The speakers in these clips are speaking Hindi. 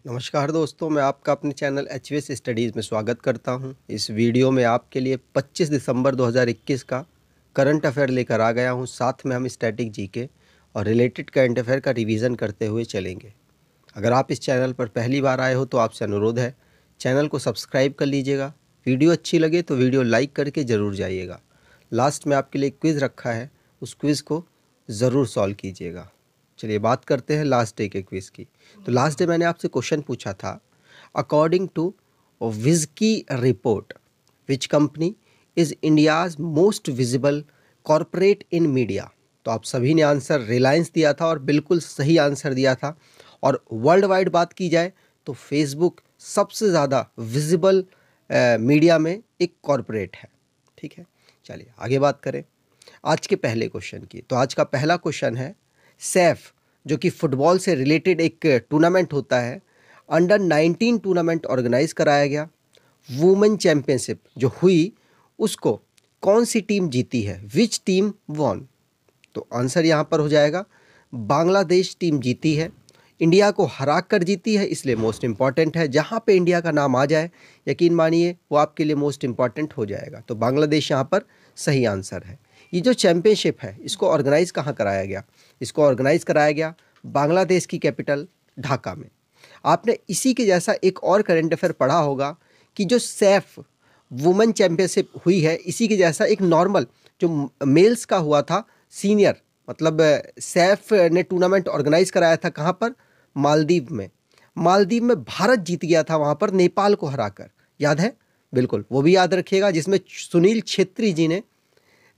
नमस्कार दोस्तों, मैं आपका अपने चैनल एचवीएस स्टडीज़ में स्वागत करता हूं। इस वीडियो में आपके लिए 25 दिसंबर 2021 का करंट अफेयर लेकर आ गया हूं। साथ में हम स्टैटिक जीके और रिलेटेड करंट अफेयर का रिवीजन करते हुए चलेंगे। अगर आप इस चैनल पर पहली बार आए हो तो आपसे अनुरोध है, चैनल को सब्सक्राइब कर लीजिएगा। वीडियो अच्छी लगे तो वीडियो लाइक करके ज़रूर जाइएगा। लास्ट में आपके लिए क्विज़ रखा है, उस क्विज़ को ज़रूर सॉल्व कीजिएगा। चलिए बात करते हैं लास्ट डे के क्विज़ की। तो लास्ट डे मैंने आपसे क्वेश्चन पूछा था, according to Wizikey report which company is India's most visible corporate in media. तो आप सभी ने आंसर रिलायंस दिया था और बिल्कुल सही आंसर दिया था। और वर्ल्ड वाइड बात की जाए तो फेसबुक सबसे ज़्यादा विजिबल मीडिया में एक कॉरपोरेट है। ठीक है, चलिए आगे बात करें आज के पहले क्वेश्चन की। तो आज का पहला क्वेश्चन है, सैफ जो कि फुटबॉल से रिलेटेड एक टूर्नामेंट होता है, अंडर 19 टूर्नामेंट ऑर्गेनाइज कराया गया। वुमेन चैंपियनशिप जो हुई उसको कौन सी टीम जीती है, विच टीम वॉन। तो आंसर यहाँ पर हो जाएगा बांग्लादेश टीम जीती है। इंडिया को हरा कर जीती है, इसलिए मोस्ट इम्पॉर्टेंट है। जहाँ पे इंडिया का नाम आ जाए यकीन मानिए वो आपके लिए मोस्ट इम्पॉर्टेंट हो जाएगा। तो बांग्लादेश यहाँ पर सही आंसर है। ये जो चैंपियनशिप है इसको ऑर्गेनाइज कहाँ कराया गया, इसको ऑर्गेनाइज कराया गया बांग्लादेश की कैपिटल ढाका में। आपने इसी के जैसा एक और करंट अफेयर पढ़ा होगा कि जो सैफ वुमेन चैंपियनशिप हुई है, इसी के जैसा एक नॉर्मल जो मेल्स का हुआ था सीनियर, मतलब सैफ ने टूर्नामेंट ऑर्गेनाइज कराया था कहाँ पर, मालदीव में। मालदीव में भारत जीत गया था वहाँ पर नेपाल को हराकर, याद है? बिल्कुल, वो भी याद रखिएगा, जिसमें सुनील छेत्री जी ने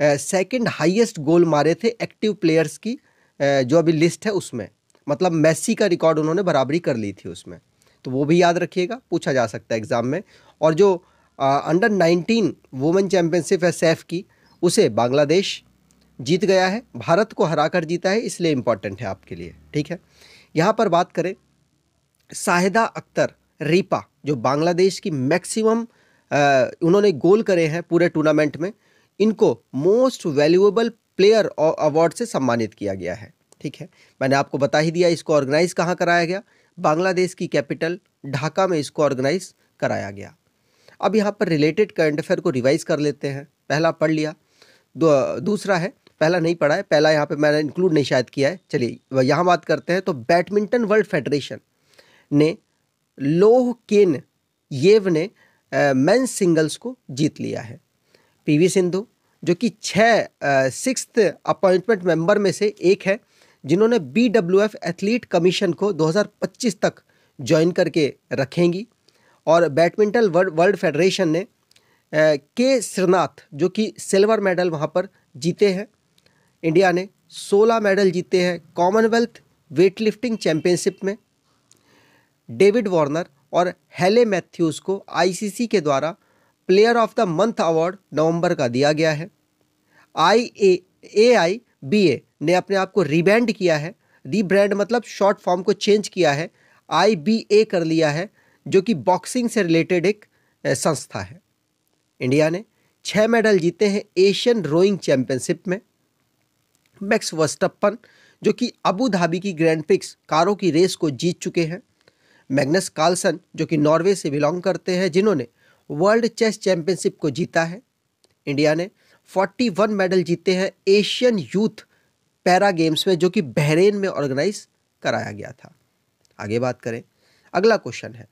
सेकंड हाईएस्ट गोल मारे थे एक्टिव प्लेयर्स की जो अभी लिस्ट है उसमें। मतलब मेसी का रिकॉर्ड उन्होंने बराबरी कर ली थी उसमें। तो वो भी याद रखिएगा, पूछा जा सकता है एग्जाम में। और जो अंडर 19 वुमेन चैंपियनशिप है सैफ की, उसे बांग्लादेश जीत गया है, भारत को हराकर जीता है, इसलिए इंपॉर्टेंट है आपके लिए। ठीक है, यहाँ पर बात करें शाहिदा अख्तर रीपा जो बांग्लादेश की मैक्सिमम उन्होंने गोल करे हैं पूरे टूर्नामेंट में, इनको मोस्ट वैल्यूएबल प्लेयर अवार्ड से सम्मानित किया गया है। ठीक है, मैंने आपको बता ही दिया इसको ऑर्गेनाइज कहाँ कराया गया, बांग्लादेश की कैपिटल ढाका में इसको ऑर्गेनाइज कराया गया। अब यहाँ पर रिलेटेड करंट अफेयर को रिवाइज कर लेते हैं। पहला पढ़ लिया, दूसरा है, पहला नहीं पढ़ा है, पहला यहाँ पे मैंने इंक्लूड नहीं शायद किया है। चलिए यहाँ बात करते हैं। तो बैडमिंटन वर्ल्ड फेडरेशन ने लोह केन येव ने मेंस सिंगल्स को जीत लिया है। पीवी सिंधु जो कि 6th अपॉइंटमेंट मेंबर में से एक है, जिन्होंने बीडब्ल्यूएफ एथलीट कमीशन को 2025 तक ज्वाइन करके रखेंगी। और बैडमिंटन वर्ल्ड फेडरेशन ने के श्रीनाथ जो कि सिल्वर मेडल वहाँ पर जीते हैं। इंडिया ने 16 मेडल जीते हैं कॉमनवेल्थ वेटलिफ्टिंग चैंपियनशिप में। डेविड वार्नर और हेले मैथ्यूज़ को आईसीसी के द्वारा player of the month award नवंबर का दिया गया है। AIBA ने अपने आप को रिब्रांड किया है, रीब्रांड मतलब शॉर्ट फॉर्म को चेंज किया है, IBA कर लिया है, जो कि बॉक्सिंग से रिलेटेड एक संस्था है। इंडिया ने 6 मेडल जीते हैं एशियन रोइंग चैंपियनशिप में। मैक्स वर्स्टप्पन जो कि अबू धाबी की ग्रैंड प्रिक्स कारों की रेस को जीत चुके हैं। मैग्नस कार्लसन जो कि नॉर्वे से बिलोंग करते हैं, जिन्होंने वर्ल्ड चेस चैंपियनशिप को जीता है। इंडिया ने 41 मेडल जीते हैं एशियन यूथ पैरा गेम्स में, जो कि बहरेन में ऑर्गेनाइज कराया गया था। आगे बात करें, अगला क्वेश्चन है,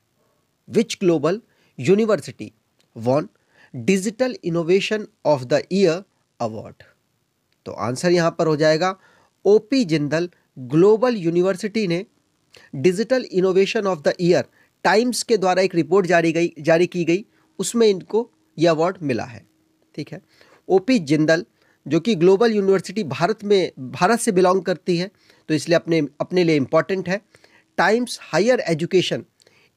which global university won digital innovation of the year award. तो आंसर यहां पर हो जाएगा ओपी जिंदल ग्लोबल यूनिवर्सिटी ने digital innovation of the year Times के द्वारा एक रिपोर्ट जारी की गई, उसमें इनको यह अवार्ड मिला है। ठीक है, ओपी जिंदल जो कि ग्लोबल यूनिवर्सिटी भारत से बिलोंग करती है, तो इसलिए अपने लिए इम्पॉर्टेंट है। Times higher education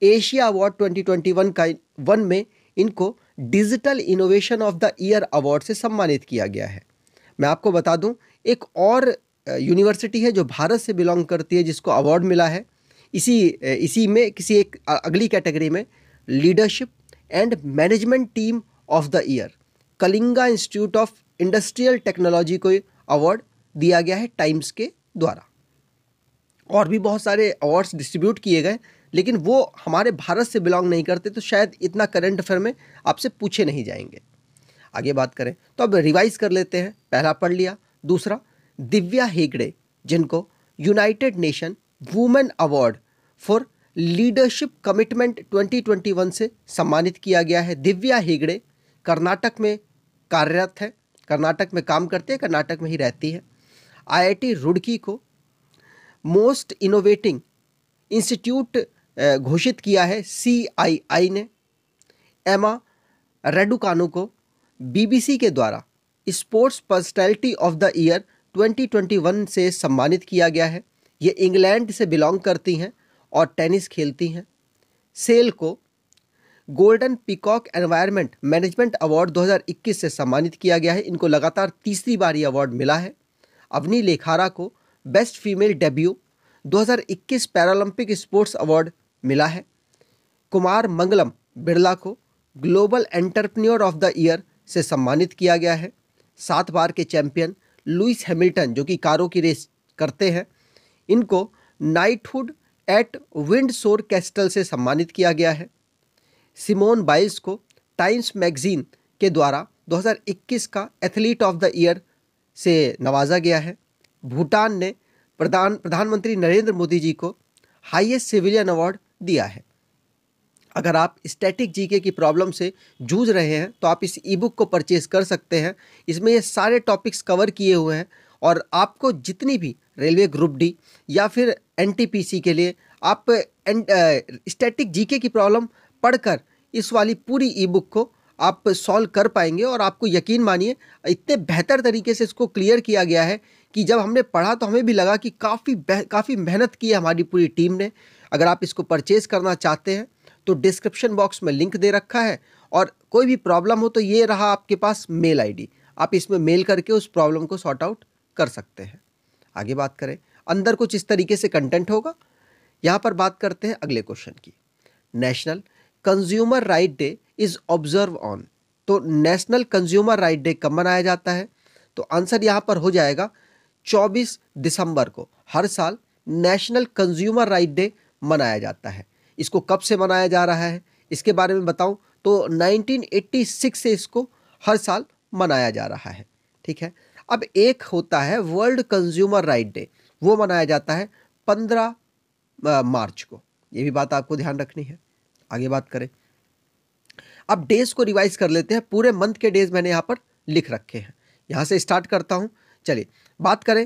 Asia award 2021 में इनको digital innovation of the year award से सम्मानित किया गया है। मैं आपको बता दूं, एक और यूनिवर्सिटी है जो भारत से बिलोंग करती है जिसको अवार्ड मिला है, इसी में किसी एक अगली कैटेगरी में, leadership and management team of the year, Kalinga institute of industrial technology को अवार्ड दिया गया है टाइम्स के द्वारा। और भी बहुत सारे अवार्ड्स डिस्ट्रीब्यूट किए गए, लेकिन वो हमारे भारत से बिलोंग नहीं करते, तो शायद इतना करंट अफेयर में आपसे पूछे नहीं जाएंगे। आगे बात करें तो अब रिवाइज कर लेते हैं। पहला पढ़ लिया। दूसरा, दिव्या हेगड़े, जिनको United nation women award for leadership commitment 2021 से सम्मानित किया गया है। दिव्या हेगड़े कर्नाटक में कार्यरत है, कर्नाटक में काम करते हैं, कर्नाटक में ही रहती है। आईआईटी रुड़की को मोस्ट इनोवेटिंग इंस्टीट्यूट घोषित किया है CII ने। एमा रेडुकानु को BBC के द्वारा sports personality of the year 2021 से सम्मानित किया गया है। ये इंग्लैंड से बिलोंग करती हैं और टेनिस खेलती हैं। सेल को golden peacock environment management award 2021 से सम्मानित किया गया है। इनको लगातार तीसरी बार ये अवार्ड मिला है। अवनी लेखारा को best female debut 2021 Paralympic sports award मिला है। कुमार मंगलम बिरला को global entrepreneur of the year से सम्मानित किया गया है। 7 बार के चैंपियन लुइस हैमिल्टन, जो कि कारों की रेस करते हैं, इनको नाइटहुड एट विंडसोर कैस्टल से सम्मानित किया गया है। सिमोन बाइल्स को टाइम्स मैगजीन के द्वारा 2021 का एथलीट ऑफ द ईयर से नवाजा गया है। भूटान ने प्रधानमंत्री नरेंद्र मोदी जी को हाईएस्ट सिविलियन अवार्ड दिया है। अगर आप स्टैटिक जीके की प्रॉब्लम से जूझ रहे हैं तो आप इस ई बुक को परचेज कर सकते हैं। इसमें ये सारे टॉपिक्स कवर किए हुए हैं और आपको जितनी भी रेलवे ग्रुप डी या फिर NTPC के लिए आप स्टैटिक जीके की प्रॉब्लम पढ़कर इस वाली पूरी ई बुक को आप सॉल्व कर पाएंगे। और आपको यकीन मानिए इतने बेहतर तरीके से इसको क्लियर किया गया है कि जब हमने पढ़ा तो हमें भी लगा कि काफ़ी मेहनत की है हमारी पूरी टीम ने। अगर आप इसको परचेज करना चाहते हैं तो डिस्क्रिप्शन बॉक्स में लिंक दे रखा है, और कोई भी प्रॉब्लम हो तो ये रहा आपके पास मेल ID, आप इसमें मेल करके उस प्रॉब्लम को सॉर्ट आउट कर सकते हैं। आगे बात करें, अंदर कुछ इस तरीके से कंटेंट होगा। यहाँ पर बात करते हैं अगले क्वेश्चन की। National consumer right day is observe on, तो नेशनल कंज्यूमर राइट डे कब मनाया जाता है? तो आंसर यहाँ पर हो जाएगा 24 दिसंबर को। हर साल नेशनल कंज्यूमर राइट डे मनाया जाता है। इसको कब से मनाया जा रहा है इसके बारे में बताऊं तो 1986 से इसको हर साल मनाया जा रहा है। ठीक है, अब एक होता है वर्ल्ड कंज्यूमर राइट डे, वो मनाया जाता है 15 मार्च को। ये भी बात आपको ध्यान रखनी है। आगे बात करें, अब डेज को रिवाइज कर लेते हैं। पूरे मंथ के डेज मैंने यहाँ पर लिख रखे हैं, यहाँ से स्टार्ट करता हूँ। चलिए बात करें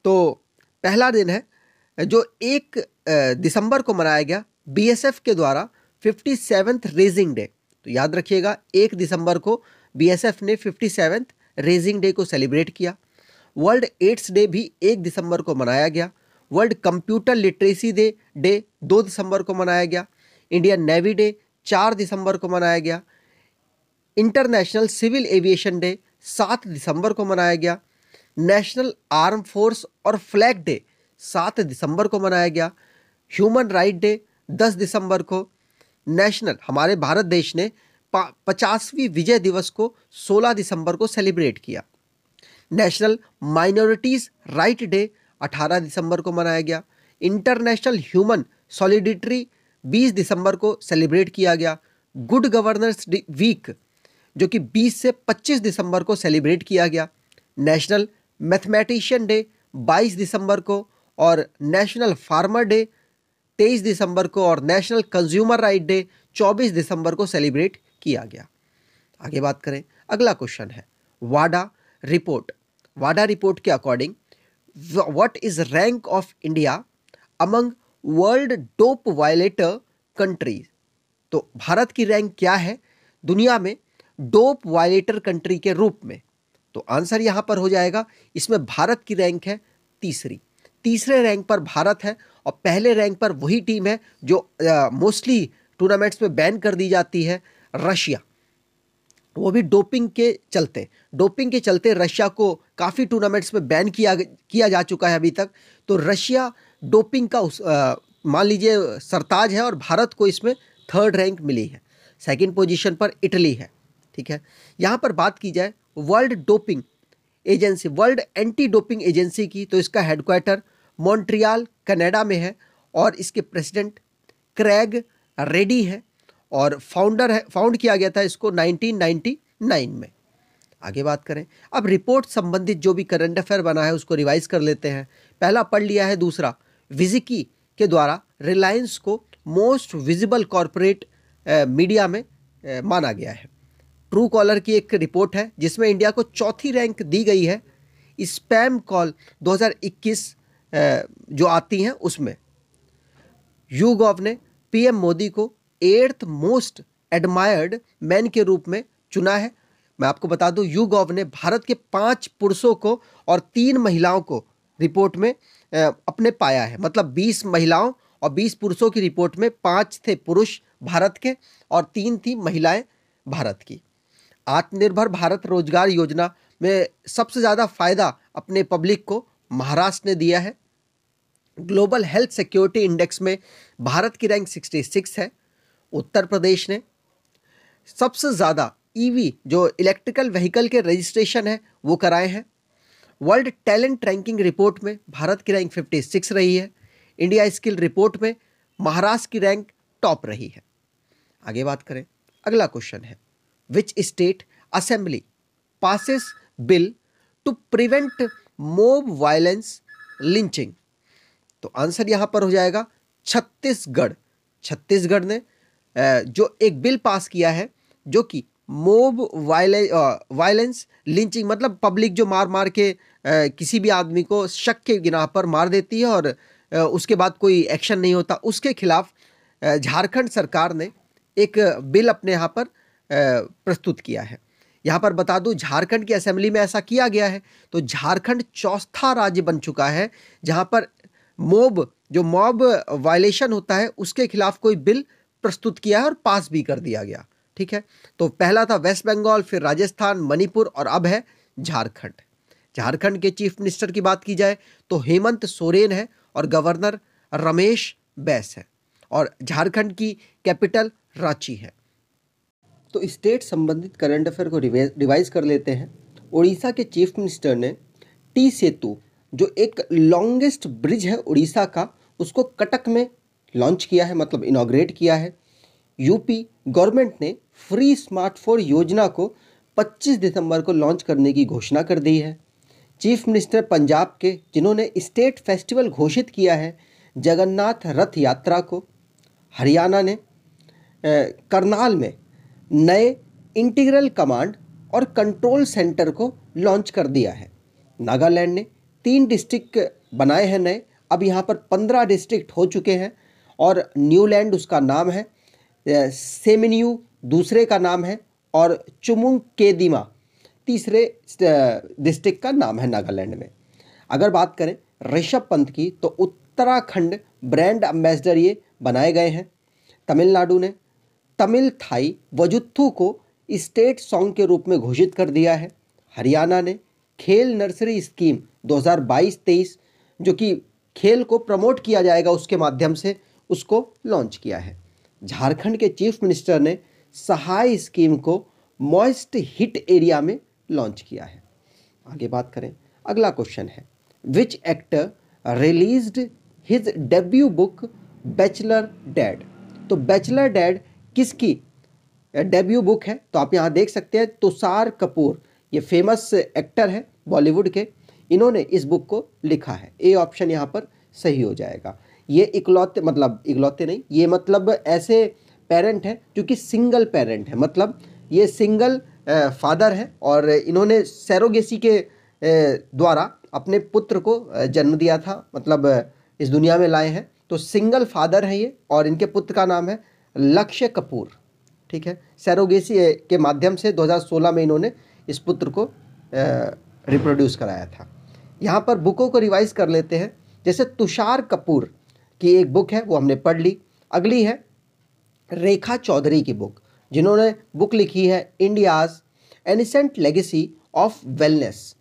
तो पहला दिन है जो 1 दिसंबर को मनाया गया BSF के द्वारा 57th रेजिंग डे। तो याद रखिएगा 1 दिसंबर को BSF ने 57th रेजिंग डे को सेलिब्रेट किया। वर्ल्ड एड्स डे भी 1 दिसंबर को मनाया गया। वर्ल्ड कंप्यूटर लिटरेसी डे 2 दिसंबर को मनाया गया। इंडियन नेवी डे 4 दिसंबर को मनाया गया। इंटरनेशनल सिविल एविएशन डे 7 दिसंबर को मनाया गया। नेशनल आर्म फोर्स और फ्लैग डे 7 दिसंबर को मनाया गया। ह्यूमन राइट डे 10 दिसंबर को। नेशनल, हमारे भारत देश ने 50वीं विजय दिवस को 16 दिसंबर को सेलिब्रेट किया। नेशनल माइनॉरिटीज़ राइट डे 18 दिसंबर को मनाया गया। इंटरनेशनल ह्यूमन सॉलिडेरिटी 20 दिसंबर को सेलिब्रेट किया गया। गुड गवर्नेंस वीक जो कि 20 से 25 दिसंबर को सेलिब्रेट किया गया। नेशनल मैथमेटिशियन डे 22 दिसंबर को, और नेशनल फार्मर डे 23 दिसंबर को, और नेशनल कंज्यूमर राइट डे 24 दिसंबर को सेलिब्रेट किया गया। आगे बात करें, अगला क्वेश्चन है वाडा रिपोर्ट। वाडा रिपोर्ट के according what is rank of India among world dope violator countries. तो भारत की रैंक क्या है दुनिया में डोप वायलेटर कंट्री के रूप में? तो आंसर यहां पर हो जाएगा, इसमें भारत की रैंक है तीसरे रैंक पर भारत है, और पहले रैंक पर वही टीम है जो मोस्टली टूर्नामेंट्स में बैन कर दी जाती है, रशिया। वो भी डोपिंग के चलते रशिया को काफ़ी टूर्नामेंट्स में बैन किया जा चुका है अभी तक। तो रशिया डोपिंग का मान लीजिए सरताज है, और भारत को इसमें 3rd रैंक मिली है। 2nd पोजीशन पर इटली है। ठीक है, यहाँ पर बात की जाए world doping agency, world anti doping agency की, तो इसका हेडक्वार्टर मॉन्ट्रियल कनाडा में है और इसके प्रेसिडेंट क्रेग रेडी है और फाउंड किया गया था इसको 1999 में। आगे बात करें, अब रिपोर्ट संबंधित जो भी करंट अफेयर बना है उसको रिवाइज कर लेते हैं। पहला पढ़ लिया है, दूसरा विजिकी के द्वारा रिलायंस को मोस्ट विजिबल कॉरपोरेट मीडिया में माना गया है। ट्रू कॉलर की एक रिपोर्ट है जिसमें इंडिया को चौथी रैंक दी गई है स्पैम कॉल 2021 जो आती हैं उसमें। YouGov ने पीएम मोदी को 8th मोस्ट एडमायर्ड मैन के रूप में चुना है। मैं आपको बता दूं, YouGov ने भारत के 5 पुरुषों को और 3 महिलाओं को रिपोर्ट में अपने पाया है। मतलब 20 महिलाओं और 20 पुरुषों की रिपोर्ट में 5 थे पुरुष भारत के और 3 थी महिलाएं भारत की। आत्मनिर्भर भारत रोजगार योजना में सबसे ज़्यादा फायदा अपने पब्लिक को महाराष्ट्र ने दिया है। ग्लोबल हेल्थ सिक्योरिटी इंडेक्स में भारत की रैंक 66 है। उत्तर प्रदेश ने सबसे ज़्यादा ईवी जो इलेक्ट्रिकल व्हीकल के रजिस्ट्रेशन है वो कराए हैं। वर्ल्ड टैलेंट रैंकिंग रिपोर्ट में भारत की रैंक 56 रही है। इंडिया स्किल रिपोर्ट में महाराष्ट्र की रैंक टॉप रही है। आगे बात करें, अगला क्वेश्चन है, which state assembly passes bill to prevent mob violence lynching? तो आंसर यहां पर हो जाएगा छत्तीसगढ़। छत्तीसगढ़ ने जो एक बिल पास किया है जो कि मोब वायलेंस लिंचिंग मतलब पब्लिक जो मार मार के किसी भी आदमी को शक के गिनाह पर मार देती है और उसके बाद कोई एक्शन नहीं होता, उसके खिलाफ झारखंड सरकार ने एक बिल अपने यहाँ पर प्रस्तुत किया है। यहाँ पर बता दूं, झारखंड की असेंबली में ऐसा किया गया है तो झारखंड चौथा राज्य बन चुका है जहाँ पर मॉब वायलेशन होता है उसके खिलाफ कोई बिल प्रस्तुत किया है और पास भी कर दिया गया। ठीक है, तो पहला था वेस्ट बंगाल, फिर राजस्थान, मणिपुर और अब है झारखंड। झारखंड के चीफ मिनिस्टर की बात की जाए तो हेमंत सोरेन है और गवर्नर रमेश बैस है और झारखंड की कैपिटल रांची है। तो स्टेट संबंधित करंट अफेयर को रिवाइज कर लेते हैं। उड़ीसा के चीफ मिनिस्टर ने टी सेतु जो एक लॉन्गेस्ट ब्रिज है उड़ीसा का उसको कटक में लॉन्च किया है, मतलब इनॉग्रेट किया है। यूपी गवर्नमेंट ने फ्री स्मार्टफोन योजना को 25 दिसंबर को लॉन्च करने की घोषणा कर दी है। चीफ मिनिस्टर पंजाब के जिन्होंने स्टेट फेस्टिवल घोषित किया है जगन्नाथ रथ यात्रा को। हरियाणा ने करनाल में नए इंटीग्रल कमांड और कंट्रोल सेंटर को लॉन्च कर दिया है। नागालैंड ने 3 डिस्ट्रिक्ट बनाए हैं नए, अब यहाँ पर 15 डिस्ट्रिक्ट हो चुके हैं और न्यूलैंड उसका नाम है, सेमिन्यू दूसरे का नाम है और चुमुंगकेदिमा तीसरे डिस्ट्रिक्ट का नाम है नागालैंड में। अगर बात करें ऋषभ पंत की तो उत्तराखंड ब्रांड एम्बेसडर ये बनाए गए हैं। तमिलनाडु ने तमिल थाई वजुत्थु को स्टेट सॉन्ग के रूप में घोषित कर दिया है। हरियाणा ने खेल नर्सरी स्कीम 2022-23 जो कि खेल को प्रमोट किया जाएगा उसके माध्यम से उसको लॉन्च किया है। झारखंड के चीफ मिनिस्टर ने सहाय स्कीम को मॉइस्ट हिट एरिया में लॉन्च किया है। आगे बात करें, अगला क्वेश्चन है, which actor released his debut book bachelor dad? तो बैचलर डैड किसकी डेब्यू बुक है? तो आप यहाँ देख सकते हैं तुषार कपूर, ये फेमस एक्टर है बॉलीवुड के, इन्होंने इस बुक को लिखा है। ए ऑप्शन यहाँ पर सही हो जाएगा। ये इकलौते नहीं, ये मतलब ऐसे पेरेंट हैं जो कि सिंगल पेरेंट है, मतलब ये सिंगल फादर है और इन्होंने सैरोगेसी के द्वारा अपने पुत्र को जन्म दिया था, मतलब इस दुनिया में लाए हैं। तो सिंगल फादर है ये और इनके पुत्र का नाम है लक्ष्य कपूर। ठीक है, सैरोगेसी के माध्यम से 2016 में इन्होंने इस पुत्र को रिप्रोड्यूस कराया था। यहाँ पर बुकों को रिवाइज कर लेते हैं। जैसे तुषार कपूर की एक बुक है वो हमने पढ़ ली। अगली है रेखा चौधरी की बुक, जिन्होंने बुक लिखी है India's ancient legacy of wellness.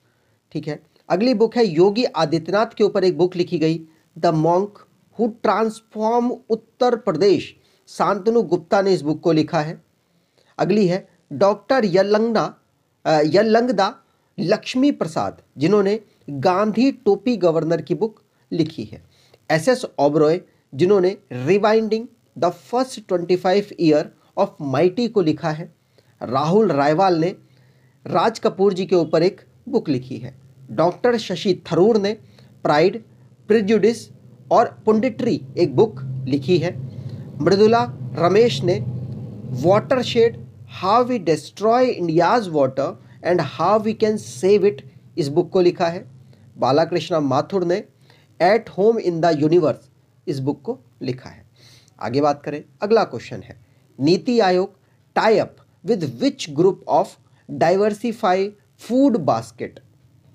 ठीक है, अगली बुक है योगी आदित्यनाथ के ऊपर एक बुक लिखी गई, the monk who transform Uttar Pradesh. Shantanu Gupta ने इस बुक को लिखा है। अगली है डॉक्टर यल्लंगदा लक्ष्मी प्रसाद, जिन्होंने गांधी टोपी गवर्नर की बुक लिखी है। SS ओबरॉय जिन्होंने rewinding the first 25 year of mighty को लिखा है। राहुल रायवाल ने राज कपूर जी के ऊपर एक बुक लिखी है। डॉक्टर शशि थरूर ने प्राइड, प्रिजुडिस और पुंडिट्री एक बुक लिखी है। मृदुला रमेश ने watershed, how we destroy India's water and how we can save it, इस बुक को लिखा है। बालाकृष्ण माथुर ने at home in the universe, इस बुक को लिखा है। आगे बात करें, अगला क्वेश्चन है, NITI Aayog tie up with which group of diversify food basket.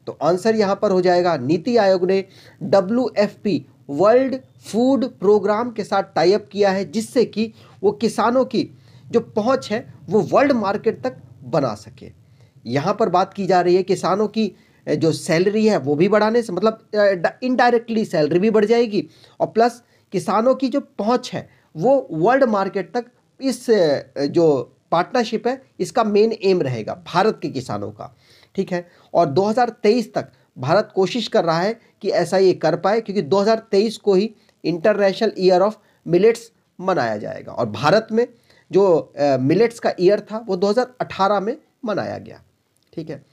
तो आंसर यहां पर हो जाएगा, नीति आयोग ने WFP वर्ल्ड फूड प्रोग्राम के साथ टाई अप किया है, जिससे कि वो किसानों की जो पहुंच है वो वर्ल्ड मार्केट तक बना सके। यहाँ पर बात की जा रही है किसानों की जो सैलरी है वो भी बढ़ाने से, मतलब इनडायरेक्टली सैलरी भी बढ़ जाएगी और प्लस किसानों की जो पहुंच है वो वर्ल्ड मार्केट तक, इस जो पार्टनरशिप है इसका मेन एम रहेगा भारत के किसानों का, ठीक है। और 2023 तक भारत कोशिश कर रहा है कि ऐसा ये कर पाए, क्योंकि 2023 को ही इंटरनेशनल ईयर ऑफ मिलेट्स मनाया जाएगा और भारत में जो मिलेट्स का ईयर था वो 2018 में मनाया गया, ठीक है।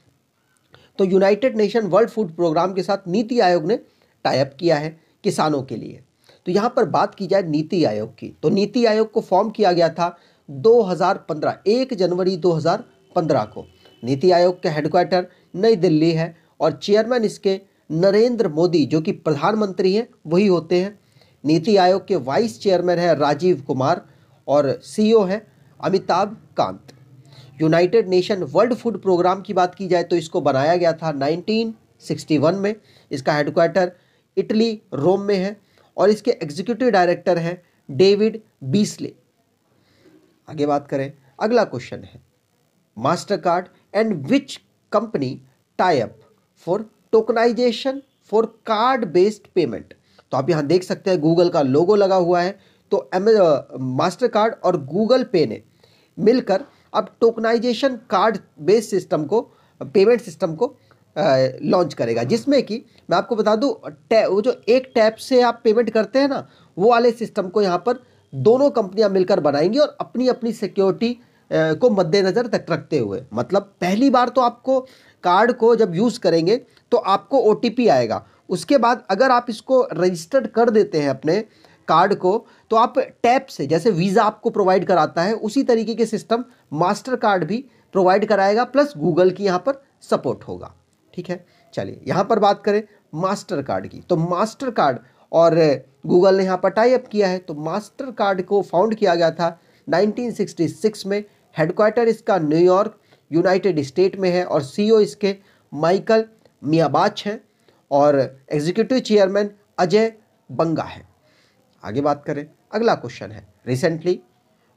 तो united nation world food programme के साथ नीति आयोग ने टाई अप किया है किसानों के लिए। तो यहाँ पर बात की जाए नीति आयोग की, तो नीति आयोग को फॉर्म किया गया था 2015, 1 जनवरी 2015 को। नीति आयोग के हेडक्वार्टर नई दिल्ली है और चेयरमैन इसके नरेंद्र मोदी, जो कि प्रधानमंत्री हैं, वही होते हैं। नीति आयोग के वाइस चेयरमैन है राजीव कुमार और CEO है Amitabh Kant. United nation world food programme की बात की जाए तो इसको बनाया गया था 1961 में। इसका हेडक्वार्टर इटली रोम में है और इसके एग्जीक्यूटिव डायरेक्टर हैं डेविड बीसले। आगे बात करें, अगला क्वेश्चन है, Mastercard and which company tie up for tokenisation for card based payment. तो आप यहाँ देख सकते हैं गूगल का लोगो लगा हुआ है। तो मास्टर कार्ड और गूगल पे ने मिलकर अब टोकनाइजेशन कार्ड बेस्ड सिस्टम को, पेमेंट सिस्टम को लॉन्च करेगा, जिसमें कि मैं आपको बता दूं, वो जो एक टैप से आप पेमेंट करते हैं ना, वो वाले सिस्टम को यहाँ पर दोनों कंपनियां मिलकर बनाएंगी और अपनी अपनी सिक्योरिटी को मद्देनजर तक रखते हुए। मतलब पहली बार तो आपको कार्ड को जब यूज़ करेंगे तो आपको OTP आएगा, उसके बाद अगर आप इसको रजिस्टर्ड कर देते हैं अपने कार्ड को, तो आप टैप से, जैसे वीज़ा आपको प्रोवाइड कराता है उसी तरीके के सिस्टम मास्टर कार्ड भी प्रोवाइड कराएगा, प्लस गूगल की यहाँ पर सपोर्ट होगा, ठीक है। चलिए यहाँ पर बात करें मास्टर कार्ड की, तो मास्टर कार्ड और गूगल ने यहाँ पर टाई अप किया है। तो मास्टर कार्ड को फाउंड किया गया था 1966 में। हेडक्वार्टर इसका न्यूयॉर्क यूनाइटेड स्टेट में है और CEO इसके माइकल मियाबाच हैं और एग्जीक्यूटिव चेयरमैन अजय बंगा है। आगे बात करें, अगला क्वेश्चन है, recently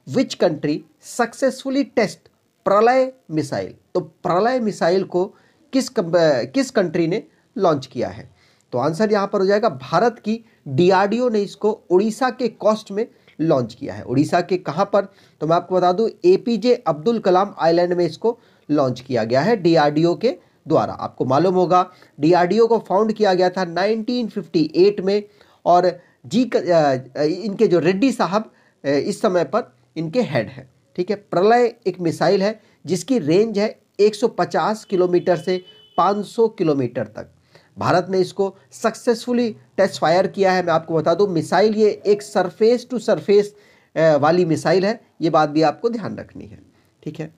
which country successfully test Pralay missile. तो प्रलय मिसाइल को किस कंट्री ने लॉन्च किया है। तो आंसर यहाँ पर हो जाएगा, भारत की DRDO ने इसको उड़ीसा के कोस्ट में लॉन्च किया है। उड़ीसा के कहाँ पर, तो मैं आपको बता दूं APJ अब्दुल कलाम आइलैंड में इसको लॉन्च किया गया है DRDO के द्वारा। आपको मालूम होगा DRDO को फाउंड किया गया था 1958 में और इनके जो रेड्डी साहब इस समय पर इनके हेड हैं, ठीक है। प्रलय एक मिसाइल है जिसकी रेंज है 150 किलोमीटर से 500 किलोमीटर तक। भारत ने इसको सक्सेसफुली टेस्ट फायर किया है। मैं आपको बता दूं मिसाइल ये एक सरफेस टू सरफेस वाली मिसाइल है, ये बात भी आपको ध्यान रखनी है, ठीक है।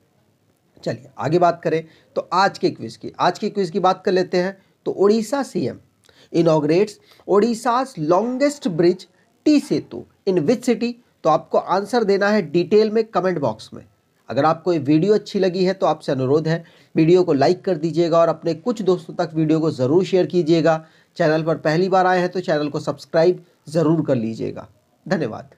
चलिए आगे बात करें तो आज के क्विज की बात कर लेते हैं। तो Orissa CM inaugurates Odisha's longest bridge T Setu in which city. तो आपको आंसर देना है डिटेल में कमेंट बॉक्स में। अगर आपको ये वीडियो अच्छी लगी है तो आपसे अनुरोध है वीडियो को लाइक कर दीजिएगा और अपने कुछ दोस्तों तक वीडियो को ज़रूर शेयर कीजिएगा। चैनल पर पहली बार आए हैं तो चैनल को सब्सक्राइब ज़रूर कर लीजिएगा। धन्यवाद।